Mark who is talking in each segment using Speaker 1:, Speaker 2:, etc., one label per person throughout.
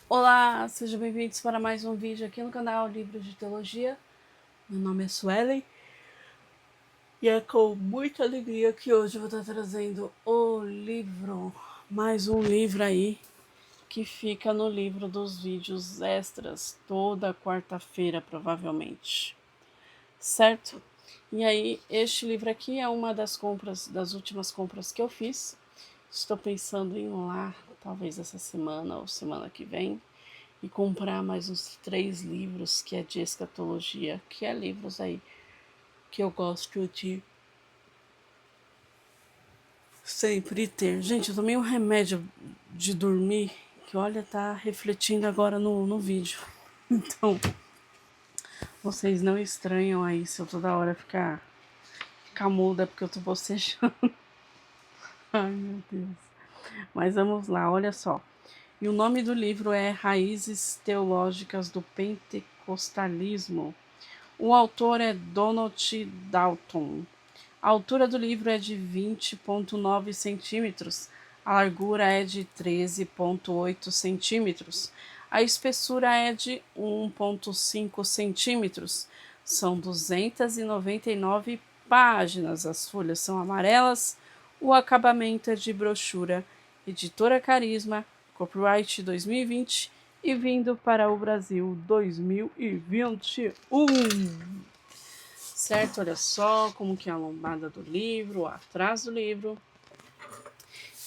Speaker 1: Olá, sejam bem-vindos para mais um vídeo aqui no canal Livros de Teologia. Meu nome é Suelen e é com muita alegria que hoje eu vou estar trazendo o livro, mais um livro aí que fica no livro dos vídeos extras toda quarta-feira, provavelmente, certo? E aí, este livro aqui é uma das últimas compras que eu fiz. Estou pensando em ir lá, talvez essa semana ou semana que vem, e comprar mais uns 3 livros que é de escatologia, que é livros aí que eu gosto de sempre ter. Gente, eu tomei um remédio de dormir que, olha, tá refletindo agora no vídeo. Então, vocês não estranham aí se eu toda hora ficar muda porque eu tô bocejando. Ai, meu Deus. Mas vamos lá, olha só. E o nome do livro é Raízes Teológicas do Pentecostalismo. O autor é Donald Dalton. A altura do livro é de 20,9 centímetros, a largura é de 13,8 centímetros, a espessura é de 1,5 centímetros. São 299 páginas, as folhas são amarelas, o acabamento é de brochura. Editora Carisma, copyright 2020 e vindo para o Brasil 2021. Certo? Olha só como que é a lombada do livro, atrás do livro.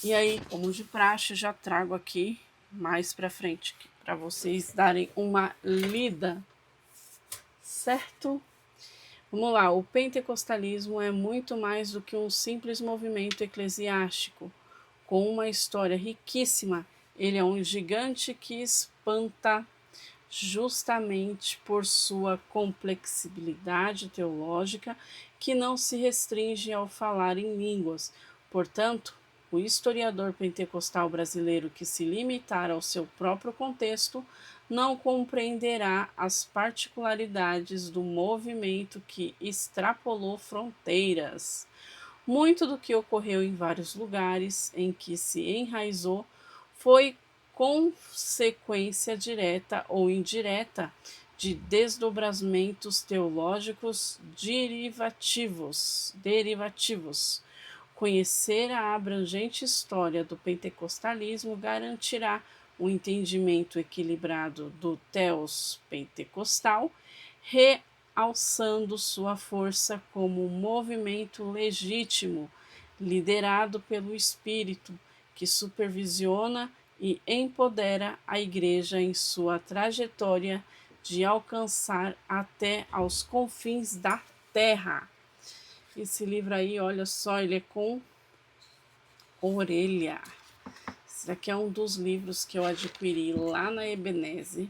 Speaker 1: E aí, como de praxe, já trago aqui mais para frente para vocês darem uma lida, certo? Vamos lá, o pentecostalismo é muito mais do que um simples movimento eclesiástico, com uma história riquíssima. Ele é um gigante que espanta justamente por sua complexibilidade teológica, que não se restringe ao falar em línguas. Portanto, o historiador pentecostal brasileiro que se limitar ao seu próprio contexto não compreenderá as particularidades do movimento que extrapolou fronteiras. Muito do que ocorreu em vários lugares em que se enraizou foi consequência direta ou indireta de desdobramentos teológicos derivativos. Conhecer a abrangente história do pentecostalismo garantirá o entendimento equilibrado do teos pentecostal, realçando sua força como um movimento legítimo, liderado pelo Espírito, que supervisiona e empodera a Igreja em sua trajetória de alcançar até aos confins da terra. Esse livro aí, olha só, ele é com orelha. Esse daqui é um dos livros que eu adquiri lá na Ebenezer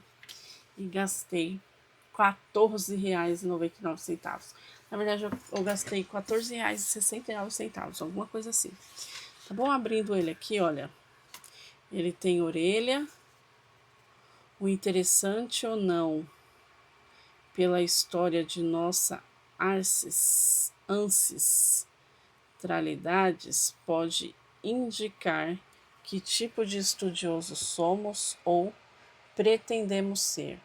Speaker 1: e gastei R$ 14,99. Na verdade, eu gastei R$ 14,69, alguma coisa assim. Tá bom? Abrindo ele aqui, olha. Ele tem orelha. O interessante ou não, pela história de nossa ancestralidades, pode indicar que tipo de estudioso somos ou pretendemos ser,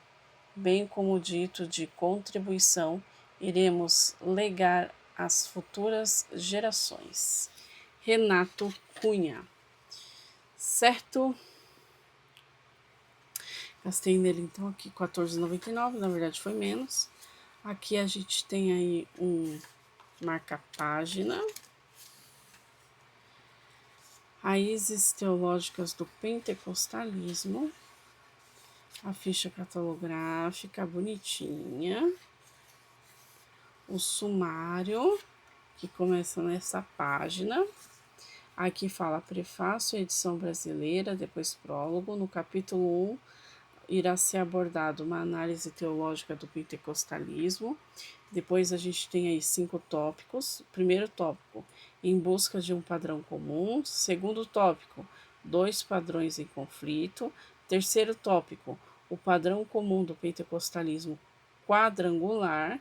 Speaker 1: bem como dito de contribuição iremos legar às futuras gerações. Renato Cunha. Certo? Gastei nele então aqui R$ 14,99, na verdade foi menos. Aqui a gente tem aí um marca-página. Raízes Teológicas do Pentecostalismo. A ficha catalográfica bonitinha. O sumário, que começa nessa página. Aqui fala prefácio, edição brasileira, depois prólogo. No capítulo 1, irá ser abordado uma análise teológica do pentecostalismo. Depois a gente tem aí 5 tópicos. Primeiro tópico, em busca de um padrão comum. Segundo tópico, 2 padrões em conflito. Terceiro tópico, o padrão comum do pentecostalismo quadrangular.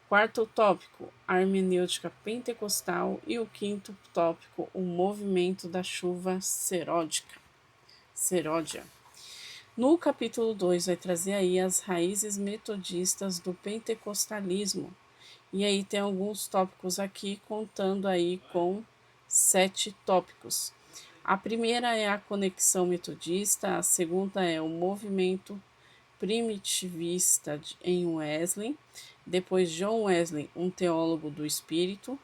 Speaker 1: Quarto tópico, a hermenêutica pentecostal. E o quinto tópico, o movimento da chuva seródia. No capítulo 2 vai trazer aí as raízes metodistas do pentecostalismo. E aí tem alguns tópicos aqui, contando aí com 7 tópicos. A primeira é a conexão metodista, a segunda é o movimento primitivista em Wesley, depois John Wesley, um teólogo do Espírito,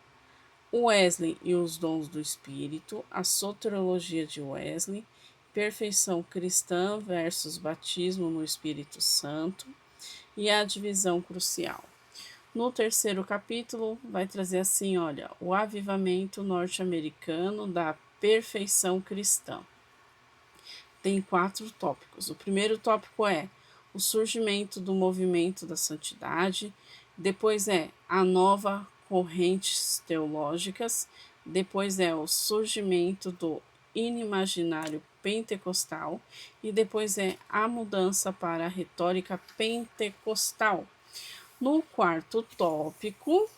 Speaker 1: Wesley e os dons do Espírito, a soteriologia de Wesley, perfeição cristã versus batismo no Espírito Santo e a divisão crucial. No terceiro capítulo, vai trazer assim, olha, o avivamento norte-americano da perfeição cristã. Tem 4 tópicos. O primeiro tópico é o surgimento do movimento da santidade, depois é a nova correntes teológicas, depois é o surgimento do inimaginário pentecostal e depois é a mudança para a retórica pentecostal. No quarto tópico,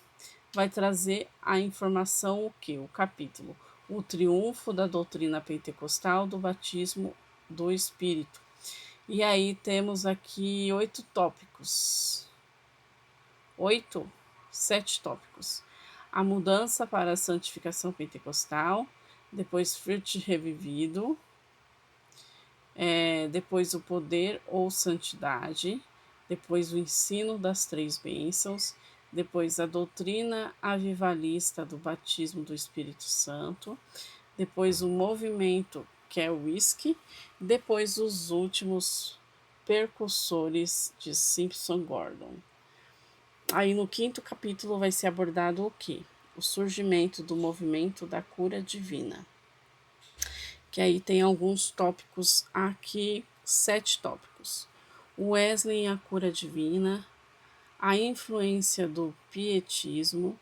Speaker 1: vai trazer a informação o que? O capítulo. O triunfo da doutrina pentecostal do batismo do Espírito. E aí temos aqui 8 tópicos. 7 tópicos. A mudança para a santificação pentecostal, depois fruto revivido, depois o poder ou santidade, depois o ensino das 3 bênçãos, depois a doutrina avivalista do batismo do Espírito Santo, depois o movimento que é o whisky, depois os últimos percussores de Simpson Gordon. Aí no quinto capítulo vai ser abordado o que? O surgimento do movimento da cura divina. Que aí tem alguns tópicos aqui, 7 tópicos. Wesley e a cura divina, a influência do pietismo,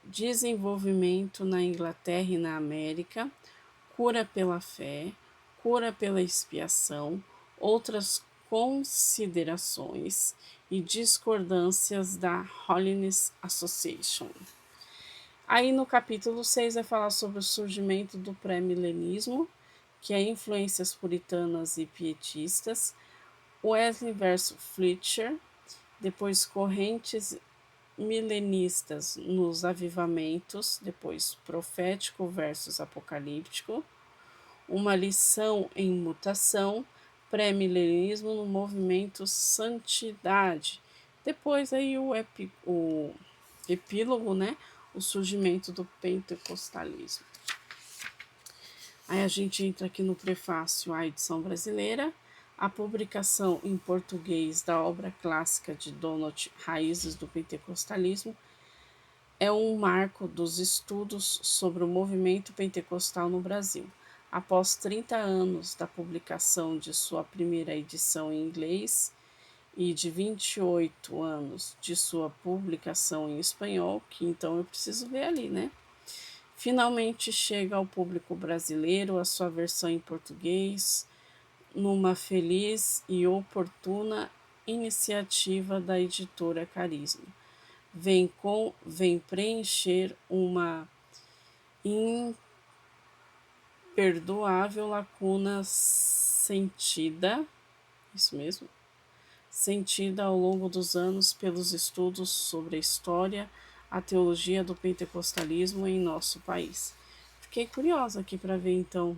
Speaker 1: desenvolvimento na Inglaterra e na América, cura pela fé, cura pela expiação, outras considerações e discordâncias da Holiness Association. Aí no capítulo 6 vai falar sobre o surgimento do pré-milenismo, que é influências puritanas e pietistas, Wesley versus Fletcher, depois correntes milenistas nos avivamentos, depois profético versus apocalíptico, uma lição em mutação, pré-milenismo no movimento santidade. Depois aí o epílogo, né? O surgimento do pentecostalismo. Aí a gente entra aqui no prefácio à edição brasileira, a publicação em português da obra clássica de Donat, Raízes do Pentecostalismo, é um marco dos estudos sobre o movimento pentecostal no Brasil. Após 30 anos da publicação de sua primeira edição em inglês e de 28 anos de sua publicação em espanhol, que então eu preciso ver ali, né? Finalmente chega ao público brasileiro a sua versão em português, numa feliz e oportuna iniciativa da editora Carisma. Vem preencher uma imperdoável lacuna sentida, isso mesmo, sentida ao longo dos anos pelos estudos sobre a história, a teologia do pentecostalismo em nosso país. Fiquei curiosa aqui para ver então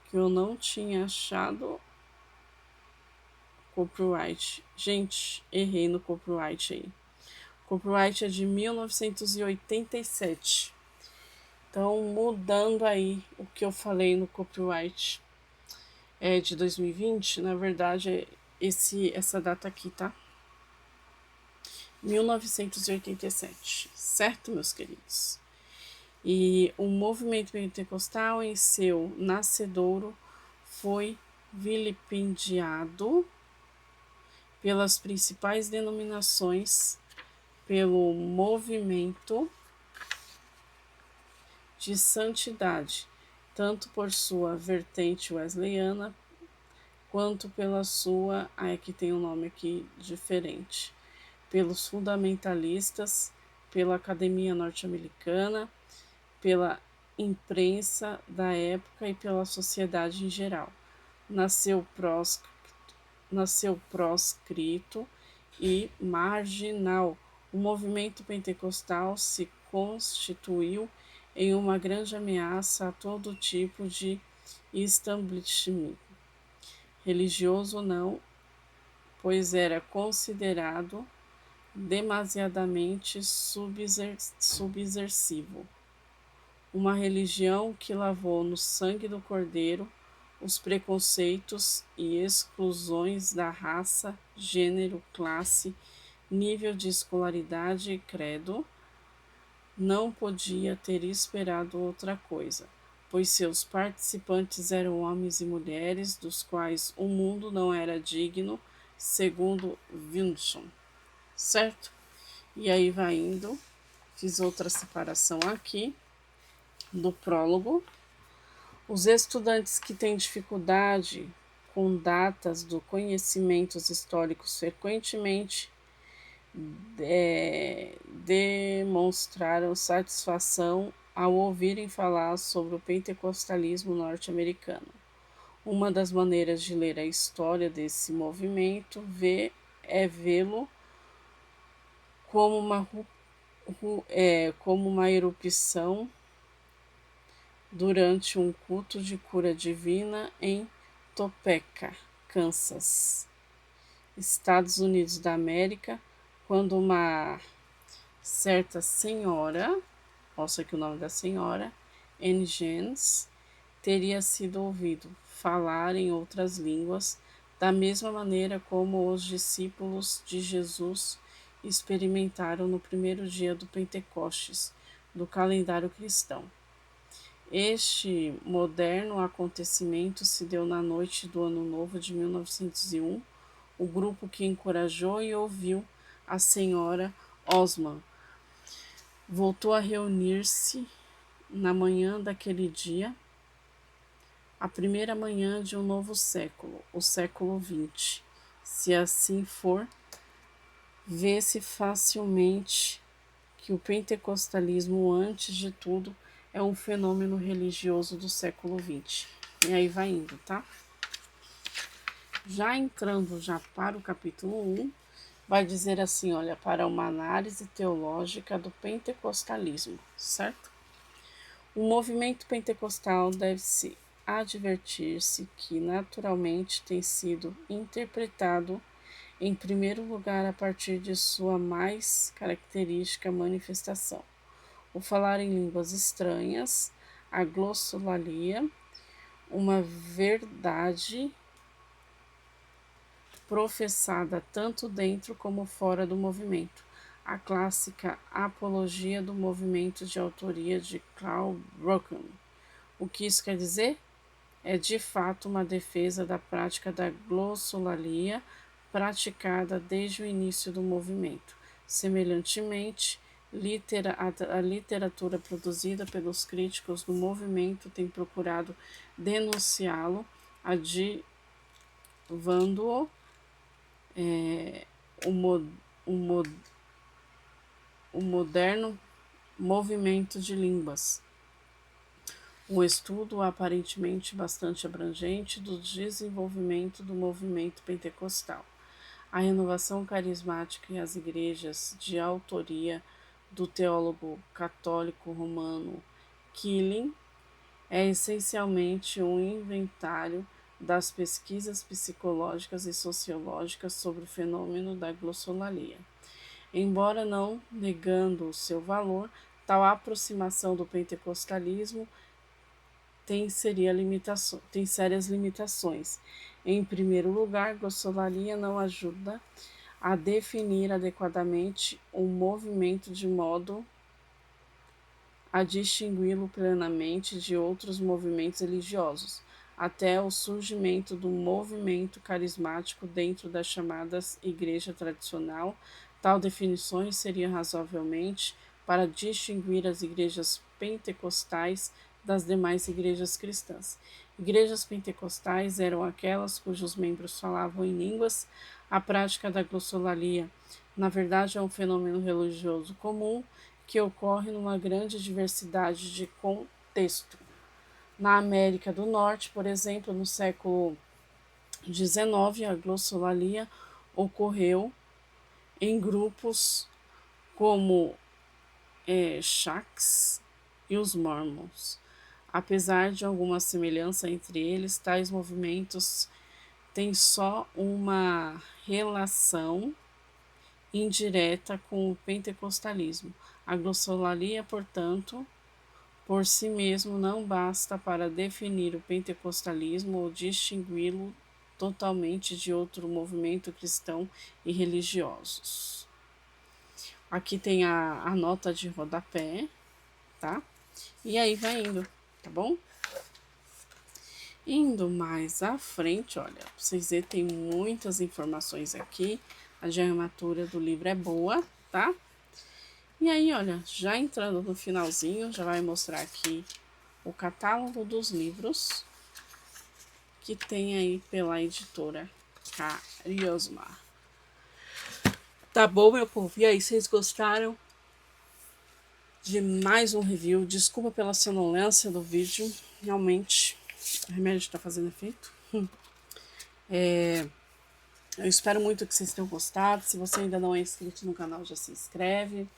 Speaker 1: que eu não tinha achado copyright. Gente, errei no copyright aí. Copyright é de 1987. Então, mudando aí o que eu falei no copyright é de 2020, na verdade é essa data aqui, tá? 1987, certo, meus queridos? E o movimento pentecostal em seu nascedouro foi vilipendiado pelas principais denominações, pelo movimento de santidade, tanto por sua vertente wesleyana, quanto pela sua, aqui tem um nome aqui diferente, pelos fundamentalistas, pela Academia Norte-Americana, pela imprensa da época e pela sociedade em geral. Nasceu, nasceu proscrito e marginal. O movimento pentecostal se constituiu em uma grande ameaça a todo tipo de establishment, religioso ou não, pois era considerado demasiadamente subversivo. Uma religião que lavou no sangue do Cordeiro os preconceitos e exclusões da raça, gênero, classe, nível de escolaridade e credo, não podia ter esperado outra coisa, pois seus participantes eram homens e mulheres dos quais o mundo não era digno, segundo Wilson, certo? E aí vai indo, fiz outra separação aqui do prólogo. Os estudantes que têm dificuldade com datas do conhecimentos históricos frequentemente demonstraram satisfação ao ouvirem falar sobre o pentecostalismo norte-americano. Uma das maneiras de ler a história desse movimento é vê-lo como uma erupção durante um culto de cura divina em Topeka, Kansas, Estados Unidos da América, quando uma certa senhora, posso aqui o nome da senhora, Anne James, teria sido ouvido falar em outras línguas, da mesma maneira como os discípulos de Jesus experimentaram no primeiro dia do Pentecostes, do calendário cristão. Este moderno acontecimento se deu na noite do Ano Novo de 1901. O grupo que encorajou e ouviu a senhora Osman voltou a reunir-se na manhã daquele dia, a primeira manhã de um novo século, o século XX. Se assim for, vê-se facilmente que o pentecostalismo, antes de tudo, é um fenômeno religioso do século XX. E aí vai indo, tá? Já entrando para o capítulo 1, vai dizer assim, olha, para uma análise teológica do pentecostalismo, certo? O movimento pentecostal deve-se advertir-se que naturalmente tem sido interpretado em primeiro lugar a partir de sua mais característica manifestação, o falar em línguas estranhas, a glossolalia, uma verdade professada tanto dentro como fora do movimento, a clássica apologia do movimento de autoria de Karl Brocken. O que isso quer dizer? É de fato uma defesa da prática da glossolalia praticada desde o início do movimento. Semelhantemente, a literatura produzida pelos críticos do movimento tem procurado denunciá-lo, adjuvando-o o moderno movimento de línguas. Um estudo aparentemente bastante abrangente do desenvolvimento do movimento pentecostal. A renovação carismática e as igrejas de autoria do teólogo católico romano Killing é essencialmente um inventário das pesquisas psicológicas e sociológicas sobre o fenômeno da glossolalia. Embora não negando o seu valor, tal aproximação do pentecostalismo tem sérias limitações. Em primeiro lugar, glossolalia não ajuda a definir adequadamente um movimento de modo a distingui-lo plenamente de outros movimentos religiosos, até o surgimento do movimento carismático dentro das chamadas igreja tradicional. Tal definição seria razoavelmente para distinguir as igrejas pentecostais das demais igrejas cristãs. Igrejas pentecostais eram aquelas cujos membros falavam em línguas. A prática da glossolalia, na verdade, é um fenômeno religioso comum que ocorre numa grande diversidade de texto. Na América do Norte, por exemplo, no século XIX, a glossolalia ocorreu em grupos como Shaks e os Mormons. Apesar de alguma semelhança entre eles, tais movimentos têm só uma relação indireta com o pentecostalismo. A glossolalia, portanto, por si mesmo não basta para definir o pentecostalismo ou distingui-lo totalmente de outro movimento cristão e religiosos. Aqui tem a nota de rodapé, tá? E aí vai indo, tá bom? Indo mais à frente, olha, pra vocês verem, tem muitas informações aqui. A diagramatura do livro é boa, tá? E aí, olha, já entrando no finalzinho, já vai mostrar aqui o catálogo dos livros que tem aí pela editora Cariosma. Tá bom, meu povo? E aí, vocês gostaram de mais um review? Desculpa pela sonolência do vídeo, realmente o remédio tá fazendo efeito. Eu espero muito que vocês tenham gostado. Se você ainda não é inscrito no canal, já se inscreve.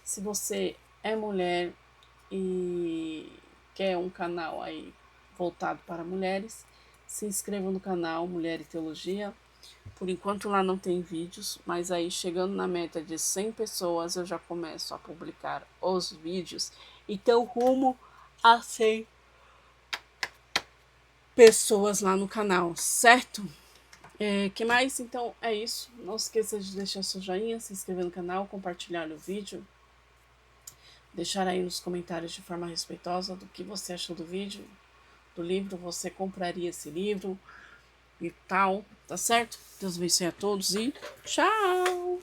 Speaker 1: Se você é mulher e quer um canal aí voltado para mulheres, se inscreva no canal Mulher e Teologia. Por enquanto lá não tem vídeos, mas aí chegando na meta de 100 pessoas eu já começo a publicar os vídeos. Então rumo a 100 pessoas lá no canal, certo? Que mais? Então é isso. Não esqueça de deixar seu joinha, se inscrever no canal, compartilhar o vídeo. Deixar aí nos comentários de forma respeitosa do que você achou do vídeo, do livro, você compraria esse livro e tal, tá certo? Deus abençoe a todos e tchau!